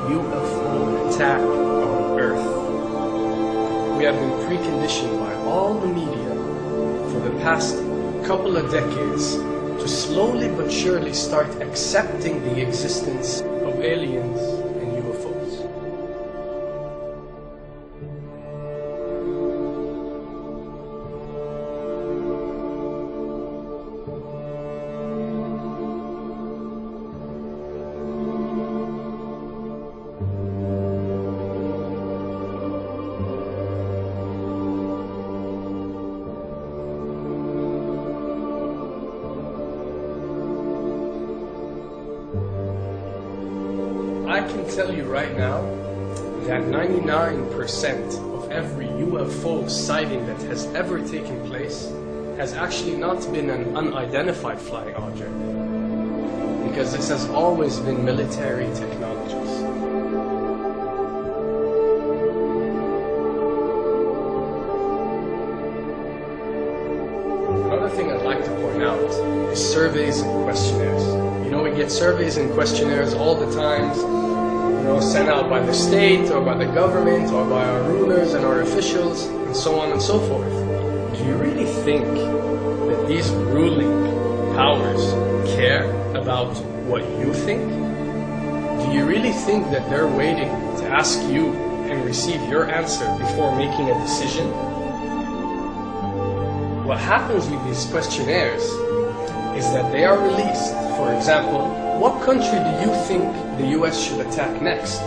UFO attack on Earth. We have been preconditioned by all the media for the past couple of decades to slowly but surely start accepting the existence of aliens and UFOs. I can tell you right now that 99% of every UFO sighting that has ever taken place has actually not been an unidentified flying object, because this has always been military technologies. Another thing I'd like to point out is surveys and questionnaires. You know, we get surveys and questionnaires all the time, sent out by the state or by the government or by our rulers and our officials and so on and so forth. Do you really think that these ruling powers care about what you think? Do you really think that they're waiting to ask you and receive your answer before making a decision? What happens with these questionnaires is that they are released. For example, what country do you think the US should attack next?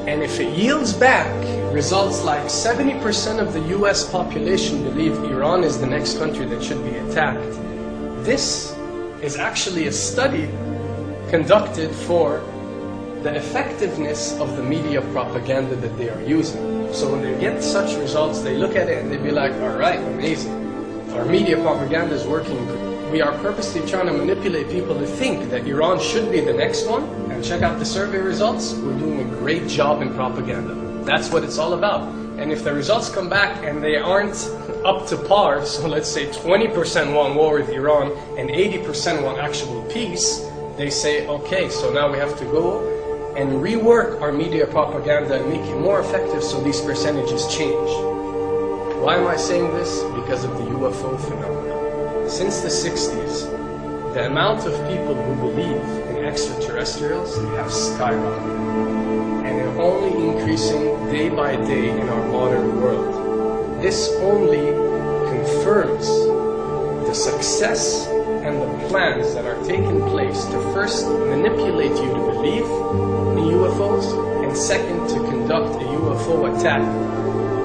And if it yields back results like 70% of the US population believe Iran is the next country that should be attacked, this is actually a study conducted for the effectiveness of the media propaganda that they are using. So when they get such results, they look at it and they be like, all right, amazing. Our media propaganda is working. We are purposely trying to manipulate people to think that Iran should be the next one, and check out the survey results. We're doing a great job in propaganda. That's what it's all about. And if the results come back and they aren't up to par, so let's say 20% want war with Iran and 80% want actual peace, they say, okay, so now we have to go and rework our media propaganda and make it more effective so these percentages change. Why am I saying this? Because of the UFO phenomenon. Since the 60s, the amount of people who believe in extraterrestrials have skyrocketed, and they're only increasing day by day in our modern world. This only confirms the success and the plans that are taking place to first manipulate you to believe in UFOs, and second, to conduct a UFO attack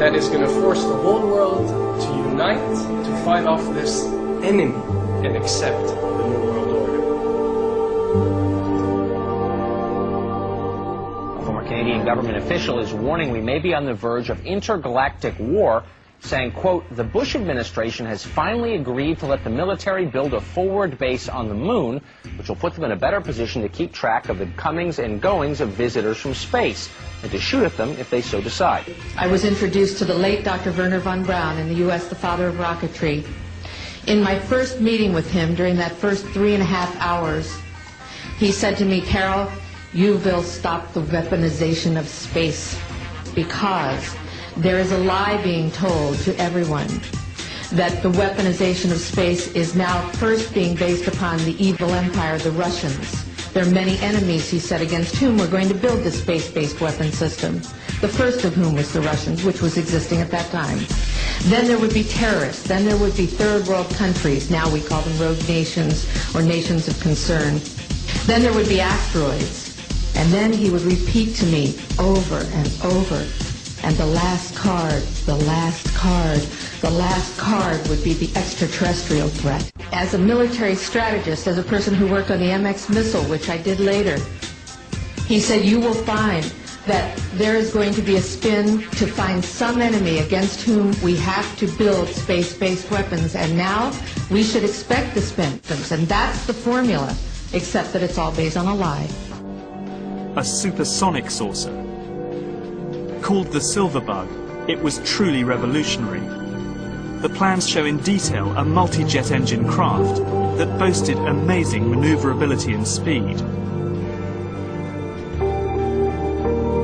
that is going to force the whole world to unite to fight off this enemy and accept the New World Order. A former Canadian government official is warning we may be on the verge of intergalactic war, saying, quote, the Bush administration has finally agreed to let the military build a forward base on the moon, which will put them in a better position to keep track of the comings and goings of visitors from space, and to shoot at them if they so decide. I was introduced to the late Dr. Wernher von Braun, in the U.S. the father of rocketry. In my first meeting with him, during that first 3.5 hours, he said to me, Carol, you will stop the weaponization of space, because there is a lie being told to everyone that the weaponization of space is now first being based upon the evil empire, the Russians. There are many enemies, he said, against whom we're going to build this space-based weapon system, the first of whom was the Russians, which was existing at that time. Then there would be terrorists. Then there would be third world countries. Now we call them rogue nations or nations of concern. Then there would be asteroids. And then he would repeat to me over and over. And the last card, the last card, the last card would be the extraterrestrial threat. As a military strategist, as a person who worked on the MX missile, which I did later, he said, you will find that there is going to be a spin to find some enemy against whom we have to build space-based weapons, and now we should expect the spins, and that's the formula, except that it's all based on a lie. A supersonic saucer. Called the Silver Bug, it was truly revolutionary. The plans show in detail a multi-jet engine craft that boasted amazing maneuverability and speed.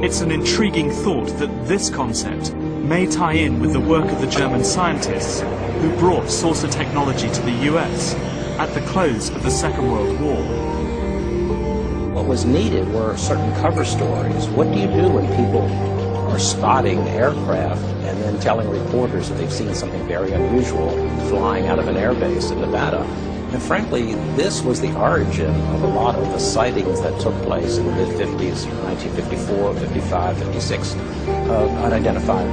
It's an intriguing thought that this concept may tie in with the work of the German scientists who brought saucer technology to the US at the close of the Second World War. What was needed were certain cover stories. What do you do when people are spotting aircraft and then telling reporters that they've seen something very unusual flying out of an airbase in Nevada? And frankly, this was the origin of a lot of the sightings that took place in the mid-50s, 1954, 55, 56, of unidentified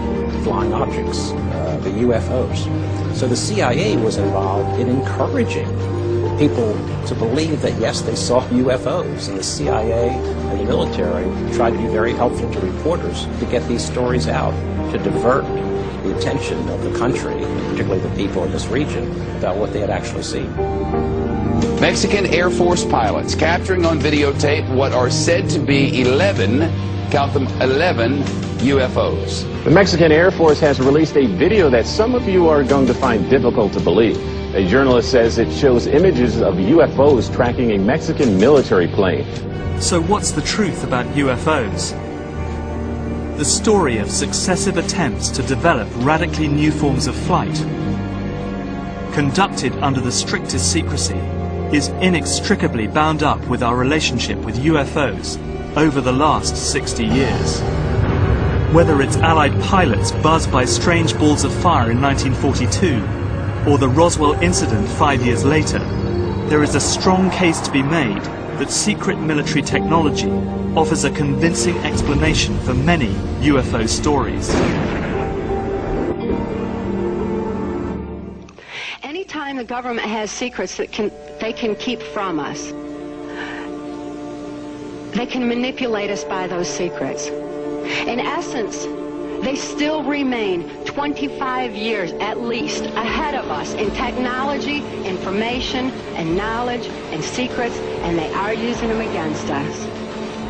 flying objects, the UFOs. So the CIA was involved in encouraging people to believe that, yes, they saw UFOs, and the CIA and the military tried to be very helpful to reporters to get these stories out, to divert the attention of the country, particularly the people in this region, about what they had actually seen. Mexican Air Force pilots capturing on videotape what are said to be 11, count them, 11 UFOs. The Mexican Air Force has released a video that some of you are going to find difficult to believe. A journalist says it shows images of UFOs tracking a Mexican military plane. So what's the truth about UFOs? The story of successive attempts to develop radically new forms of flight, conducted under the strictest secrecy, is inextricably bound up with our relationship with UFOs over the last 60 years. Whether it's Allied pilots buzzed by strange balls of fire in 1942, or the Roswell incident 5 years later, there is a strong case to be made that secret military technology offers a convincing explanation for many UFO stories. Anytime the government has secrets that they can keep from us, they can manipulate us by those secrets. In essence, they still remain 25 years at least ahead of us in technology, information, and knowledge, and secrets, and they are using them against us.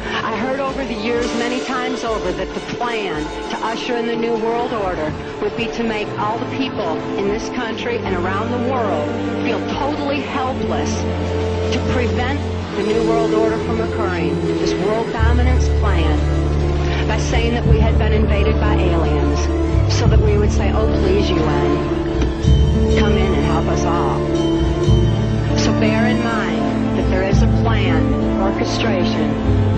I heard over the years many times over that the plan to usher in the New World Order would be to make all the people in this country and around the world feel totally helpless to prevent the New World Order from occurring, this world dominance plan, by saying that we had been invaded by aliens, so that we would say, oh please UN, come in and help us all. So bear in mind that there is a plan, orchestration,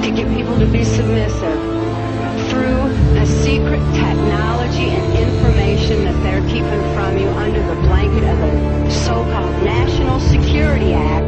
to get people to be submissive through a secret technology and information that they're keeping from you under the blanket of the so-called National Security Act.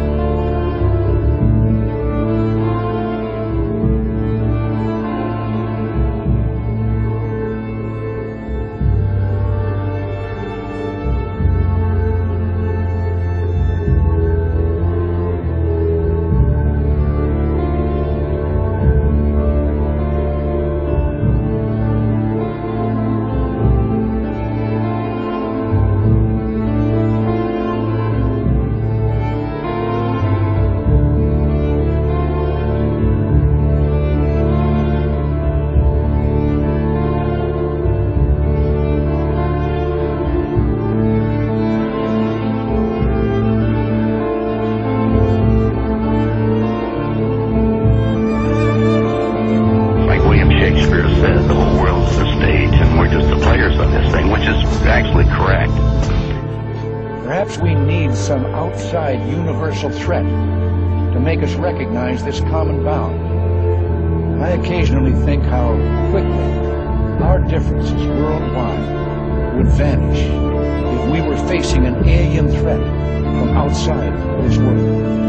Perhaps we need some outside universal threat to make us recognize this common bound. I occasionally think how quickly our differences worldwide would vanish if we were facing an alien threat from outside this world.